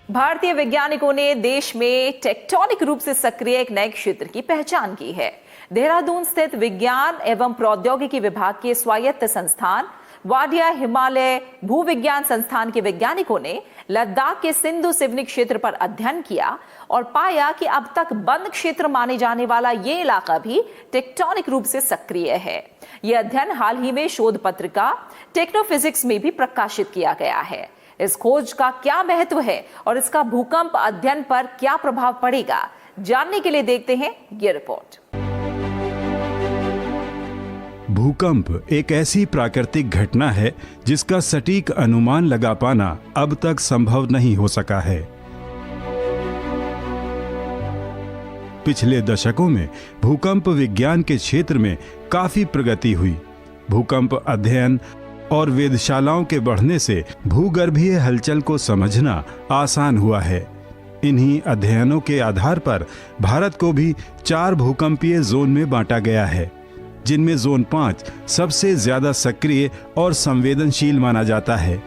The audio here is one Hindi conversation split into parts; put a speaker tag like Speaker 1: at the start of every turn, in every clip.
Speaker 1: भारतीय वैज्ञानिकों ने देश में टेक्टोनिक रूप से सक्रिय एक नए क्षेत्र की पहचान की है। देहरादून स्थित विज्ञान एवं प्रौद्योगिकी विभाग के स्वायत्त संस्थान वाडिया हिमालय भूविज्ञान संस्थान के वैज्ञानिकों ने लद्दाख के सिंधु सिवनी क्षेत्र पर अध्ययन किया और पाया कि अब तक बंद क्षेत्र माने जाने वाला ये इलाका भी टेक्टोनिक रूप से सक्रिय है। यह अध्ययन हाल ही में शोध पत्रिका टेक्नोफिजिक्स में भी प्रकाशित किया गया है। इस खोज का क्या महत्व है और इसका भूकंप अध्ययन पर क्या प्रभाव पड़ेगा, जानने के लिए देखते हैं ये रिपोर्ट।
Speaker 2: भूकंप एक ऐसी प्राकृतिक घटना है जिसका सटीक अनुमान लगा पाना अब तक संभव नहीं हो सका है। पिछले दशकों में भूकंप विज्ञान के क्षेत्र में काफी प्रगति हुई। भूकंप अध्ययन और वेधशालाओं के बढ़ने से भूगर्भीय हलचल को समझना आसान हुआ है। इन्हीं अध्ययनों के आधार पर भारत को भी 4 भूकंपीय जोन में बांटा गया है, जिनमें जोन 5 सबसे ज्यादा सक्रिय और संवेदनशील माना जाता है।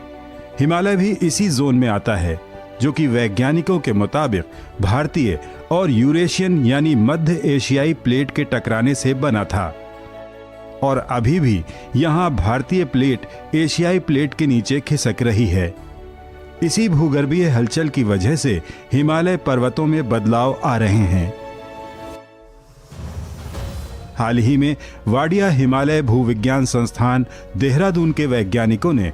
Speaker 2: हिमालय भी इसी जोन में आता है, जो कि वैज्ञानिकों के मुताबिक भारतीय और यूरेशियन यानी मध्य एशियाई प्लेट के टकराने से बना था और अभी भी यहाँ भारतीय प्लेट एशियाई प्लेट के नीचे खिसक रही है। इसी भूगर्भीय हलचल की वजह से हिमालय पर्वतों में बदलाव आ रहे हैं। हाल ही में वाडिया हिमालय भूविज्ञान संस्थान देहरादून के वैज्ञानिकों ने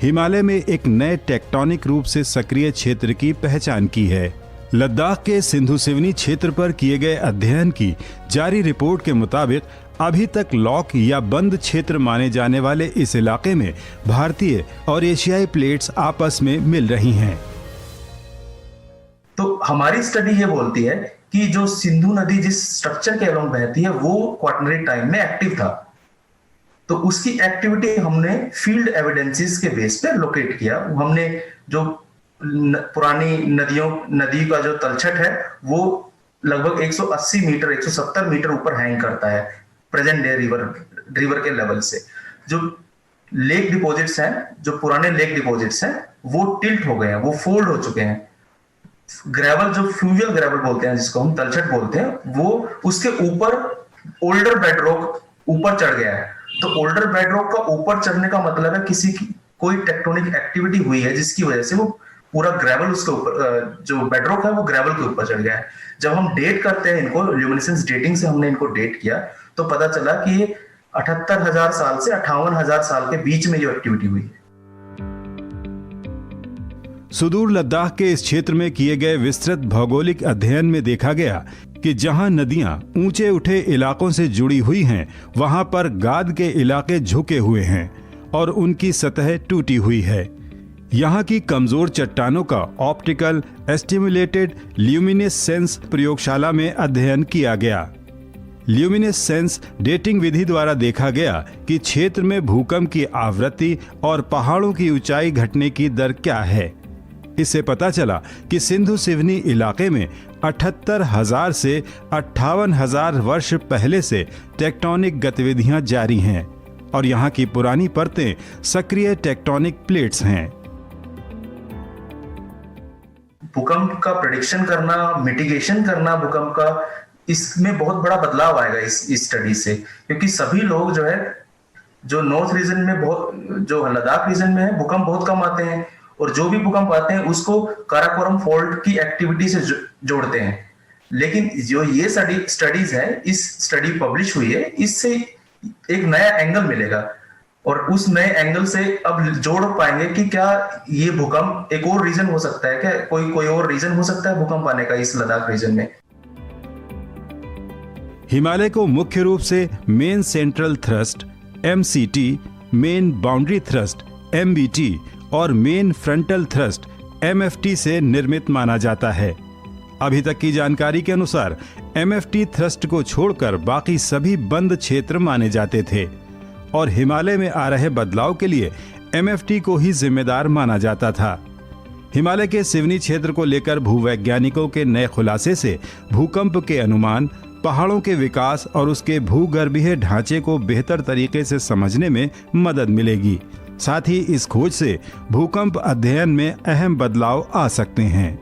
Speaker 2: हिमालय में एक नए टेक्टोनिक रूप से सक्रिय क्षेत्र की पहचान की है। लद्दाख के सिंधु सिवनी क्षेत्र पर किए गए अध्ययन की जारी रिपोर्ट के मुताबिक अभी तक लॉक या बंद क्षेत्र माने जाने वाले इस इलाके में भारतीय और एशियाई प्लेट्स आपस में मिल रही हैं।
Speaker 3: तो हमारी स्टडी ये बोलती है कि जो सिंधु नदी जिस स्ट्रक्चर के अलोंग बहती है वो क्वाटरनरी टाइम में एक्टिव था। तो उसकी एक्टिविटी हमने फील्ड एविडेंसेस के बेस पे लोकेट किया। हमने जो पुरानी नदी का जो तलछट है वो लगभग 180 मीटर 170 मीटर ऊपर हैंग करता है प्रेजेंट डे रिवर के लेवल से। जो लेक डिपॉजिट्स हैं, जो पुराने लेक डिपॉजिट्स हैं, वो टिल्ट हो गए हैं, वो फोल्ड हो चुके हैं। ग्रेवल, जो फ्लूवियल ग्रेवल बोलते हैं, जिसको हम तलछट बोलते हैं, वो उसके ऊपर ओल्डर बेडरॉक ऊपर चढ़ गया है। तो ओल्डर बेडरॉक का ऊपर चढ़ने का मतलब है किसी की कोई टेक्टोनिक एक्टिविटी हुई है जिसकी वजह से वो पूरा ग्रेवल उसके ऊपर, जो बेडरॉक है वो ग्रेवल के ऊपर चढ़ गया है। जब हम डेट करते हैं इनको, ल्यूमिनेसेंस डेटिंग से हमने इनको डेट किया तो पता चला कि ये 78,000 साल से 58,000 साल के बीच में जो एक्टिविटी हुई है।
Speaker 2: सुदूर लद्दाख के इस क्षेत्र में किए गए विस्तृत भौगोलिक अध्ययन में देखा गया कि जहां नदियां ऊंचे उठे इलाकों से जुड़ी हुई हैं, वहां पर गाद के इलाके झुके हुए हैं और उनकी सतह टूटी हुई है। यहाँ की कमजोर चट्टानों का ऑप्टिकल एस्टिमुलेटेड ल्यूमिनेसेंस प्रयोगशाला में अध्ययन किया गया। ल्यूमिनेसेंस डेटिंग विधि द्वारा देखा गया कि क्षेत्र में भूकंप की आवृत्ति और पहाड़ों की ऊंचाई घटने की दर क्या है। इससे पता चला कि सिंधु सिवनी इलाके में 78,000 से 58,000 वर्ष पहले से टेक्टोनिक गतिविधियां जारी हैं और यहाँ की पुरानी परतें सक्रिय टेक्टोनिक प्लेट्स हैं।
Speaker 3: भूकंप का प्रेडिक्शन करना, मिटिगेशन करना भूकंप का, इसमें बहुत बड़ा बदलाव आएगा इस स्टडी से, क्योंकि सभी लोग जो है, जो नॉर्थ रीजन में जो लद्दाख रीजन में है, भूकंप बहुत कम आते हैं और जो भी भूकंप आते हैं उसको काराकोरम फॉल्ट की एक्टिविटी से जोड़ते हैं। लेकिन जो ये स्टडीज है, इस स्टडी पब्लिश हुई है, इससे एक नया एंगल मिलेगा और उस नए एंगल से अब जोड़ पाएंगे कि क्या ये भूकंप एक और रीजन हो सकता है, क्या कोई और रीजन हो सकता है भूकंप आने का इस लद्दाख रीजन में।
Speaker 2: हिमालय को मुख्य रूप से main central thrust MCT, main boundary thrust MBT और मेन फ्रंटल थ्रस्ट MFT से निर्मित माना जाता है। अभी तक की जानकारी के अनुसार MFT थ्रस्ट को छोड़कर बाकी सभी बंद क्षेत्र माने जाते थे और हिमालय में आ रहे बदलाव के लिए MFT को ही जिम्मेदार माना जाता था। हिमालय के सिवनी क्षेत्र को लेकर भूवैज्ञानिकों के नए खुलासे से भूकंप के अनुमान, पहाड़ों के विकास और उसके भूगर्भीय ढांचे को बेहतर तरीके से समझने में मदद मिलेगी। साथ ही इस खोज से भूकंप अध्ययन में अहम बदलाव आ सकते हैं।